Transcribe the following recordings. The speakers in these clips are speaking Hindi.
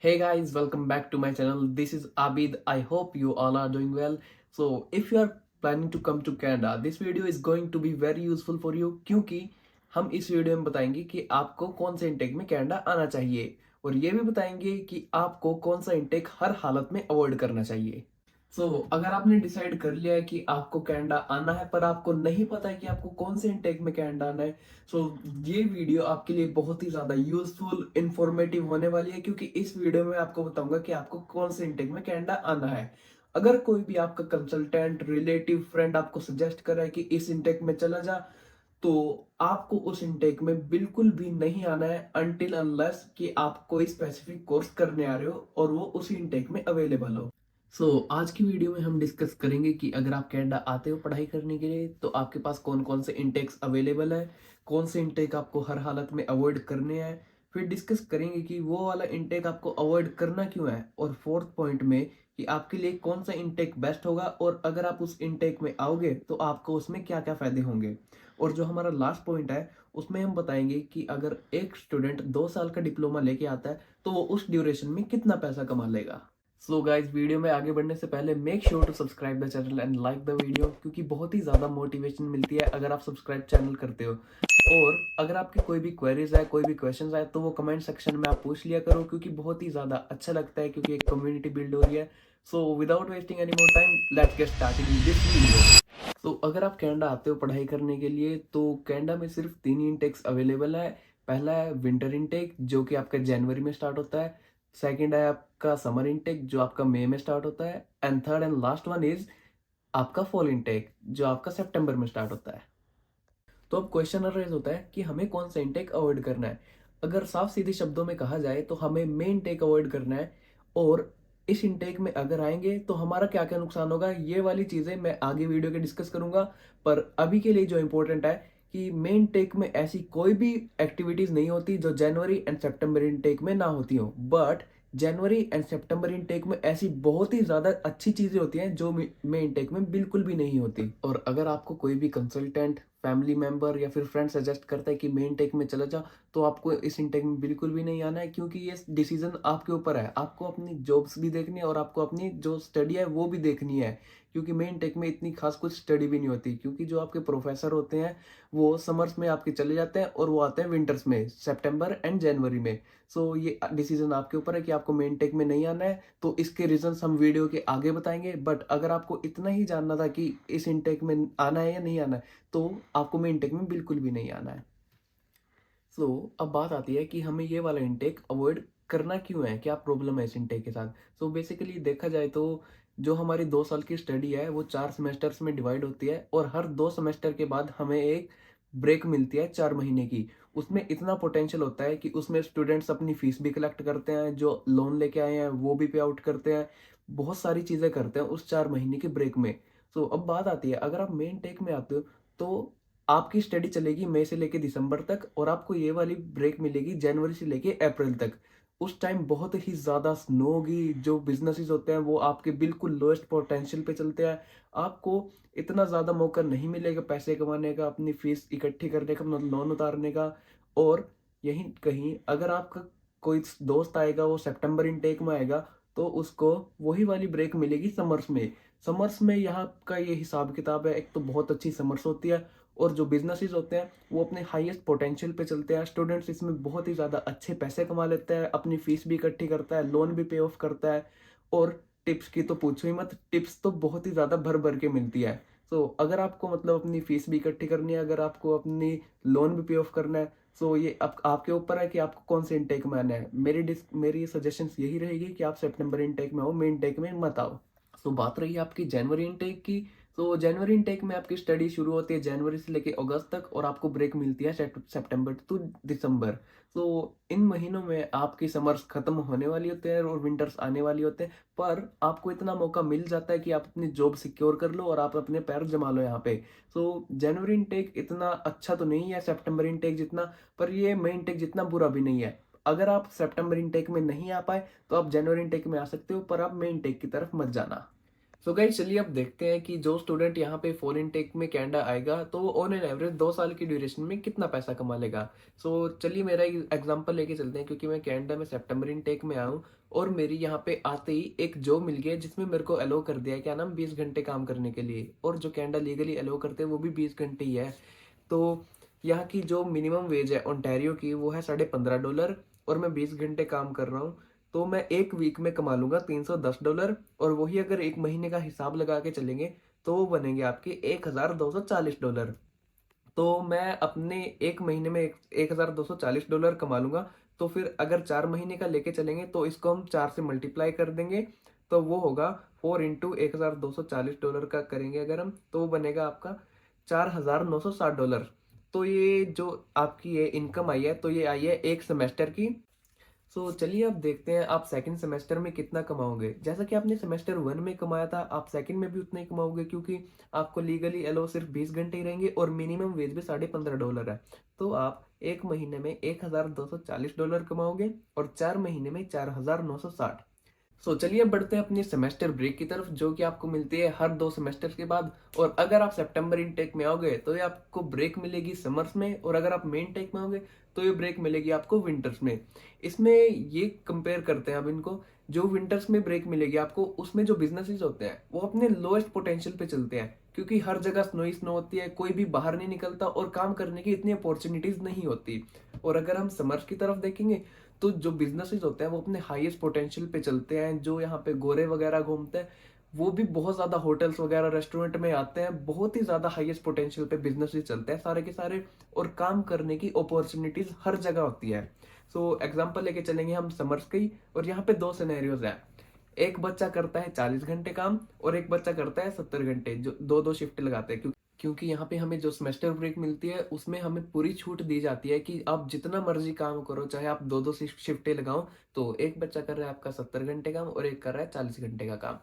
Hey guys, welcome back to my channel. This is Abid. I hope you all are doing well. So, if you are planning to come to Canada, this video is going to be very useful for you क्योंकि हम इस वीडियो में बताएंगे कि आपको कौन से इंटेक में कनाडा आना चाहिए और ये भी बताएंगे कि आपको कौन सा इंटेक हर हालत में अवॉइड करना चाहिए। अगर आपने डिसाइड कर लिया है कि आपको कनाडा आना है पर आपको नहीं पता है कि आपको कौन से इनटेक में कनाडा आना है, ये वीडियो आपके लिए बहुत ही ज्यादा यूजफुल इंफॉर्मेटिव होने वाली है क्योंकि इस वीडियो में आपको बताऊंगा कि आपको कौन से इनटेक में कनाडा आना है। अगर कोई भी आपका कंसल्टेंट, रिलेटिव, फ्रेंड आपको सजेस्ट कर रहा है कि इस इनटेक में चला जा, तो आपको उस इनटेक में बिल्कुल भी नहीं आना है अनटिल अनलेस कि आप कोई स्पेसिफिक कोर्स करने आ रहे हो और वो उसी इनटेक में अवेलेबल हो। आज की वीडियो में हम डिस्कस करेंगे कि अगर आप कनाडा आते हो पढ़ाई करने के लिए तो आपके पास कौन कौन से इंटेक्स अवेलेबल है, कौन से इंटेक आपको हर हालत में अवॉइड करने हैं। फिर डिस्कस करेंगे कि वो वाला इंटेक आपको अवॉइड करना क्यों है, और फोर्थ पॉइंट में कि आपके लिए कौन सा इंटेक बेस्ट होगा और अगर आप उस इंटेक में आओगे तो आपको उसमें क्या क्या फायदे होंगे। और जो हमारा लास्ट पॉइंट है उसमें हम बताएंगे कि अगर एक स्टूडेंट 2 साल का डिप्लोमा लेके आता है तो वो उस ड्यूरेशन में कितना पैसा कमा लेगा। गाइस, वीडियो में आगे बढ़ने से पहले make sure to subscribe the channel and like the video क्योंकि बहुत ही ज़्यादा मोटिवेशन मिलती है अगर आप सब्सक्राइब चैनल करते हो। और अगर आपकी कोई भी क्वेरीज है, कोई भी क्वेश्चंस आए तो वो कमेंट सेक्शन में आप पूछ लिया करो क्योंकि बहुत ही ज़्यादा अच्छा लगता है क्योंकि एक कम्युनिटी बिल्ड हो रही है। Without wasting any more time, let's get started with this video. अगर आप कनाडा आते हो पढ़ाई करने के लिए तो कनाडा में सिर्फ 3 ही इंटेक्स अवेलेबल है। पहला है विंटर इनटेक जो कि आपका जनवरी में स्टार्ट होता है। सेकंड है आपका समर इनटेक जो आपका मई में स्टार्ट होता है। And third and last one is आपका फॉल इनटेक जो आपका सितंबर में स्टार्ट होता है। अब क्वेश्चन अराइज होता है कि हमें कौन सा इनटेक अवॉइड करना है। अगर साफ सीधे शब्दों में कहा जाए तो हमें मेन इनटेक अवॉइड करना है। और इस इनटेक में अगर आएंगे तो हमारा क्या क्या नुकसान होगा, ये वाली चीजें मैं आगे वीडियो के डिस्कस करूंगा। पर अभी के लिए जो इंपॉर्टेंट है कि मेन टेक में ऐसी कोई भी एक्टिविटीज नहीं होती जो जनवरी एंड सितंबर इनटेक में ना होती हो, but January and September intake में ऐसी बहुत ही ज्यादा अच्छी चीजें होती हैं जो मेन इनटेक में बिल्कुल भी नहीं होती। और अगर आपको कोई भी कंसल्टेंट, फैमिली मेंबर या फिर फ्रेंड सजेस्ट करता है कि मेन टेक में चला जा, तो आपको इस इनटेक में बिल्कुल भी नहीं आना है क्योंकि ये डिसीजन आपके ऊपर है। आपको अपनी जॉब्स भी देखनी है और आपको अपनी जो स्टडी है वो भी देखनी है क्योंकि मेन टेक में इतनी खास कुछ स्टडी भी नहीं होती क्योंकि जो आपके प्रोफेसर होते हैं वो समर्स में आपके चले जाते हैं और वो आते हैं विंटर्स में, सितंबर एंड जनवरी में। ये डिसीजन आपके ऊपर है कि आपको मेन टेक में नहीं आना है। तो इसके रीजंस हम वीडियो के आगे बताएंगे, बट अगर आपको इतना ही जानना था कि इस इनटेक में आना है या नहीं आना है तो आपको में इनटेक में बिल्कुल भी नहीं आना है। अब बात आती है कि हमें ये वाला इनटेक अवॉइड करना क्यों है, क्या प्रॉब्लम है इस इनटेक के साथ। बेसिकली देखा जाए तो जो हमारी 2 साल की स्टडी है वो 4 सेमेस्टर्स में डिवाइड होती है और हर 2 सेमेस्टर के बाद हमें एक ब्रेक मिलती है 4 महीने की। उसमें इतना पोटेंशियल होता है कि उसमें स्टूडेंट्स अपनी फीस भी कलेक्ट करते हैं, जो लोन लेके आए हैं वो भी पे आउट करते हैं, बहुत सारी चीजें करते हैं उस 4 महीने के ब्रेक में। अब बात आती है अगर आप मेन टेक में आते हो तो आपकी स्टडी चलेगी मई से लेके दिसंबर तक और आपको ये वाली ब्रेक मिलेगी जनवरी से लेके अप्रैल तक। उस टाइम बहुत ही ज्यादा स्नो होगी, जो बिजनेसेस होते हैं वो आपके बिल्कुल लोएस्ट पोटेंशियल पे चलते हैं। आपको इतना ज्यादा मौका नहीं मिलेगा पैसे कमाने का, अपनी फीस इकट्ठी करने का, मतलब लोन उतारने का। और यहीं कहीं अगर आपका कोई दोस्त आएगा वो सितंबर इनटेक में आएगा तो उसको वही वाली ब्रेक मिलेगी समर्स में। समर्स में यहाँ का ये हिसाब किताब है, एक तो बहुत अच्छी समर्स होती है और जो बिजनेसेस होते हैं वो अपने हाईएस्ट पोटेंशियल पे चलते हैं। स्टूडेंट्स इसमें बहुत ही ज़्यादा अच्छे पैसे कमा लेते हैं, अपनी फीस भी इकट्ठी करता है, लोन भी पे ऑफ करता है। और टिप्स की तो पूछो ही मत, टिप्स तो बहुत ही ज़्यादा भर भर के मिलती है। अगर आपको मतलब अपनी फीस भी इकट्ठी करनी है, अगर आपको अपनी लोन भी पे ऑफ करना है, ये आपके ऊपर है कि आपको कौन से इनटेक में आना है। मेरी सजेशंस यही रहेगी कि आप सितंबर इनटेक में आओ, मेन इनटेक में मत आओ। बात रही आपकी जनवरी इनटेक की। जनवरी इनटेक में आपकी स्टडी शुरू होती है जनवरी से लेके अगस्त तक और आपको ब्रेक मिलती है सितंबर टू दिसंबर। इन महीनों में आपकी समर्स खत्म होने वाली होते हैं और विंटर्स आने वाली होते हैं, पर आपको इतना मौका मिल जाता है कि आप अपनी जॉब सिक्योर कर लो और आप अपने पैर जमा लो यहाँ पे। जनवरी इनटेक इतना अच्छा तो नहीं है सितंबर इनटेक जितना, पर ये मई इनटेक जितना बुरा भी नहीं है। अगर आप सितंबर इनटेक में नहीं आ पाए तो आप जनवरी इनटेक में आ सकते हो, पर आप मई इनटेक की तरफ मत जाना। सो गाइस चलिए अब देखते हैं कि जो स्टूडेंट यहाँ पे फॉरेन टेक में कनाडा आएगा तो वो ऑन एन एवरेज 2 साल की ड्यूरेशन में कितना पैसा कमा लेगा। सो चलिए मेरा एग्जांपल लेके चलते हैं, क्योंकि मैं कनाडा में सितंबर इनटेक में आया हूँ और मेरी यहाँ पे आते ही एक जॉब मिल गया है जिसमें मेरे को अलो कर दिया है, क्या नाम, 20 घंटे काम करने के लिए। और जो कनाडा लीगली अलो करते हैं वो भी 20 घंटे ही है। तो यहाँ की जो मिनिमम वेज है ओंटारियो की वो है $15.5, और मैं 20 घंटे काम कर रहा हूँ तो मैं एक वीक में कमा लूंगा $310। और वही अगर एक महीने का हिसाब लगा के चलेंगे तो वो बनेंगे आपके $1240। तो मैं अपने एक महीने में $1240 कमा लूंगा। तो फिर अगर 4 महीने का लेके चलेंगे तो इसको हम 4 से मल्टीप्लाई कर देंगे, तो वो होगा 4 इंटू $1240 का करेंगे अगर हम, तो वो बनेगा आपका $4960। तो ये जो आपकी ये इनकम आई है तो ये आई है एक सेमेस्टर की। चलिए अब देखते हैं आप सेकंड सेमेस्टर में कितना कमाओगे। जैसा कि आपने सेमेस्टर 1 में कमाया था आप सेकंड में भी उतना ही कमाओगे, क्योंकि आपको लीगली अलो सिर्फ 20 घंटे ही रहेंगे और मिनिमम वेज भी $15.5 है। तो आप एक महीने में $1240 कमाओगे और 4 महीने में 4960। चलिए अब बढ़ते हैं अपनी सेमेस्टर ब्रेक की तरफ, जो कि आपको मिलती है हर 2 सेमेस्टर के बाद। और अगर आप सितंबर इनटेक में आओगे तो ये आपको ब्रेक मिलेगी समर्स में, और अगर आप मेन टेक में आओगे तो ये ब्रेक मिलेगी आपको विंटर्स में। इसमें ये कंपेयर करते हैं अब इनको। जो विंटर्स में ब्रेक मिलेगी आपको, उसमें जो बिजनेसेस होते हैं वो अपने लोएस्ट पोटेंशियल पे चलते हैं, क्योंकि हर जगह स्नो ही स्नो होती है, कोई भी बाहर नहीं निकलता और काम करने की इतनी अपॉर्चुनिटीज नहीं होती। और अगर हम समर्स की तरफ देखेंगे तो जो बिजनेसेस होते हैं वो अपने हाईएस्ट पोटेंशियल पे चलते हैं। जो यहाँ पे गोरे वगैरह घूमते हैं वो भी बहुत ज्यादा होटल्स वगैरह रेस्टोरेंट में आते हैं, बहुत ही ज्यादा हाईएस्ट पोटेंशियल पे बिजनेसेस चलते हैं सारे के सारे। और काम करने की अपॉर्चुनिटीज हर जगह होती है। एग्जांपल लेके चलेंगे हम समर्स की, और यहाँ पे 2 सिनेरियोज हैं। एक बच्चा करता है 40 घंटे काम और एक बच्चा करता है 70 घंटे, जो दो दो शिफ्ट लगाते हैं। क्योंकि यहाँ पे हमें जो सेमेस्टर ब्रेक मिलती है उसमें हमें पूरी छूट दी जाती है कि आप जितना मर्जी काम करो, चाहे आप दो दो शिफ्टें लगाओ। तो एक बच्चा कर रहा है आपका 70 घंटे काम और एक कर रहा है 40 घंटे का काम।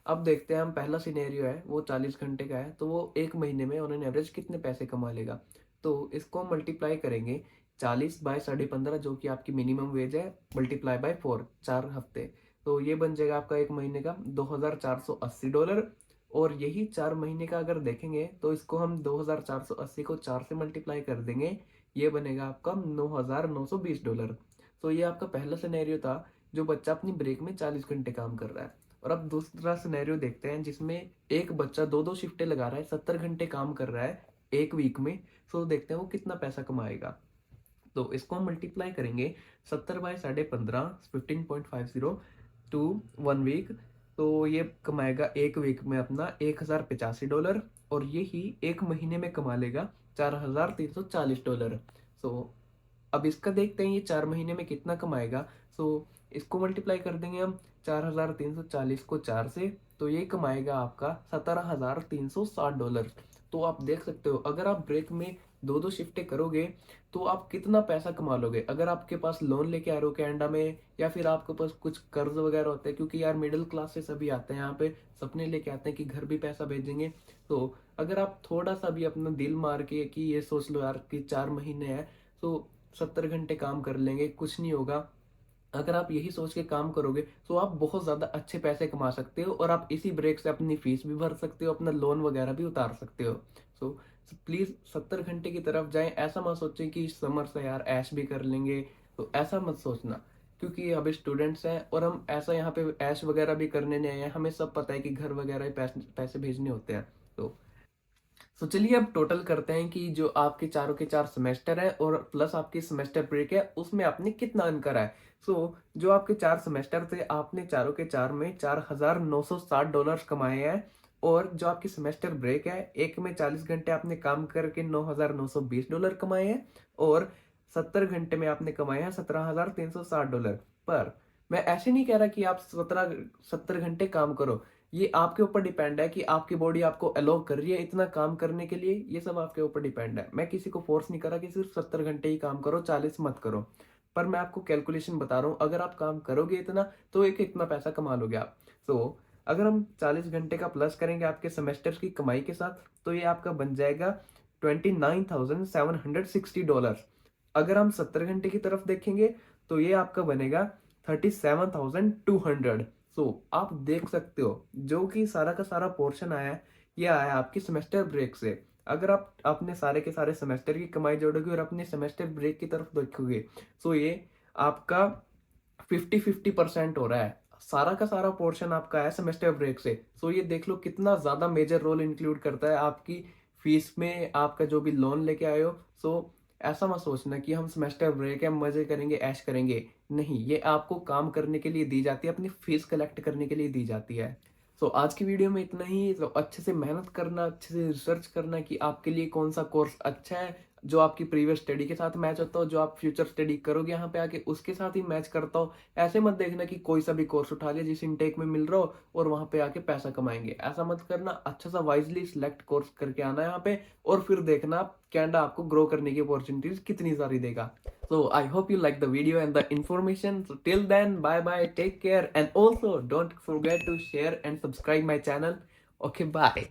अब देखते हैं हम, पहला सिनेरियो है वो 40 घंटे का है, तो वो एक महीने में ऑन एन एवरेज कितने पैसे कमा लेगा। तो इसको हम मल्टीप्लाई करेंगे 40/15.5, जो कि आपकी मिनिमम वेज है, मल्टीप्लाई बाय 4, 4 हफ्ते। तो ये बन जाएगा आपका एक महीने का $2480। और यही 4 महीने का अगर देखेंगे तो इसको हम 2480 को 4 से मल्टीप्लाई कर देंगे, ये बनेगा आपका $9920। तो ये आपका पहला सिनेरियो था, जो बच्चा अपनी ब्रेक में 40 घंटे काम कर रहा है। और अब दूसरा सिनेरियो देखते हैं जिसमें एक बच्चा दो दो शिफ्टें लगा रहा है, 70 घंटे काम कर रहा है एक वीक में। देखते हैं वो कितना पैसा कमाएगा। तो इसको हम मल्टीप्लाई करेंगे 70/15.5, 15.50 टू 1 वीक। तो ये कमाएगा एक वीक में अपना $1085, और यही एक महीने में कमा लेगा $4340। अब इसका देखते हैं ये 4 महीने में कितना कमाएगा। इसको मल्टीप्लाई कर देंगे हम 4340 को 4 से, तो ये कमाएगा आपका $17,360। तो आप देख सकते हो अगर आप ब्रेक में दो दो शिफ्टें करोगे तो आप कितना पैसा कमा लोगे। अगर आपके पास लोन लेके आ रहे हो कनाडा में, या फिर आपके पास कुछ कर्ज वगैरह होते हैं, क्योंकि यार मिडिल क्लास से सभी आते हैं यहाँ पे, सपने लेके आते हैं कि घर भी पैसा भेजेंगे। तो अगर आप थोड़ा सा भी अपना दिल मार के कि ये सोच लो यार कि 4 महीने हैं तो 70 घंटे काम कर लेंगे, कुछ नहीं होगा, अगर आप यही सोच के काम करोगे तो आप बहुत ज्यादा अच्छे पैसे कमा सकते हो, और आप इसी ब्रेक से अपनी फीस भी भर सकते हो, अपना लोन वगैरह भी उतार सकते हो। सो प्लीज 70 घंटे की तरफ जाएं। ऐसा मत सोचें कि समर से यार ऐश भी कर लेंगे, तो ऐसा मत सोचना, क्योंकि अभी स्टूडेंट्स हैं और हम ऐसा यहाँ पे ऐश वगैरह भी करने नहीं आए हैं। हमें सब पता है कि घर वगैरह ही पैसे भेजने होते हैं। तो चलिए अब टोटल करते हैं कि जो आपके चारों के चार सेमेस्टर है और प्लस आपकी सेमेस्टर ब्रेक है उसमें आपने कितना अर्न करा है। जो आपके 4 सेमेस्टर थे आपने चारों के चार में $4960 कमाए हैं। और जो आपकी सेमेस्टर ब्रेक है एक में 40 घंटे आपने काम करके $9920 कमाए हैं, और 70 घंटे में आपने कमाए हैं $17,360। पर मैं ऐसे नहीं कह रहा कि आप 70 घंटे काम करो, ये आपके ऊपर डिपेंड है कि आपकी बॉडी आपको अलाउ कर रही है इतना काम करने के लिए। ये सब आपके ऊपर डिपेंड है। मैं किसी को फोर्स नहीं कर रहा कि सिर्फ 70 घंटे ही काम करो, 40 मत करो। पर मैं आपको कैलकुलेशन बता रहा हूँ, अगर आप काम करोगे इतना तो एक इतना पैसा कमा लोगे आप। अगर हम 40 घंटे का प्लस करेंगे आपके सेमेस्टर की कमाई के साथ, तो ये आपका बन जाएगा $29,760। अगर हम 70 घंटे की तरफ देखेंगे तो ये आपका बनेगा 37,200। सो आप देख सकते हो जो कि सारा का सारा पोर्शन आया है, ये आया है आपकी सेमेस्टर ब्रेक से। अगर आप अपने सारे के सारे सेमेस्टर की कमाई जोड़ोगे और अपने सेमेस्टर ब्रेक की तरफ देखोगे, सो ये आपका 50-50% हो रहा है। सारा का सारा पोर्शन आपका है सेमेस्टर ब्रेक से। सो ये देख लो कितना ज़्यादा मेजर रोल इंक्लूड करता है आपकी फीस में, आपका जो भी लोन लेके आए हो। सो ऐसा मत सोचना कि हम सेमेस्टर ब्रेक है, मज़े करेंगे, ऐश करेंगे। नहीं, ये आपको काम करने के लिए दी जाती है, अपनी फीस कलेक्ट करने के लिए दी जाती है। सो आज की वीडियो में इतना ही। तो अच्छे से मेहनत करना, अच्छे से रिसर्च करना कि आपके लिए कौन सा कोर्स अच्छा है, जो आपकी प्रीवियस स्टडी के साथ मैच होता हो, जो आप फ्यूचर स्टडी करोगे यहाँ पे आके उसके साथ ही मैच करता हो। ऐसे मत देखना कि कोई सा भी कोर्स उठा लिया जिस इनटेक में मिल रहा हो और वहाँ पे आके पैसा कमाएंगे। ऐसा मत करना, अच्छा सा वाइजली सिलेक्ट कोर्स करके आना यहाँ पे और फिर देखना कैनेडा आपको ग्रो करने की अपॉर्चुनिटीज कितनी सारी देगा। So I hope you like the video and the information. So till then, bye bye, take care, and also don't forget to share and subscribe my channel. Okay, bye.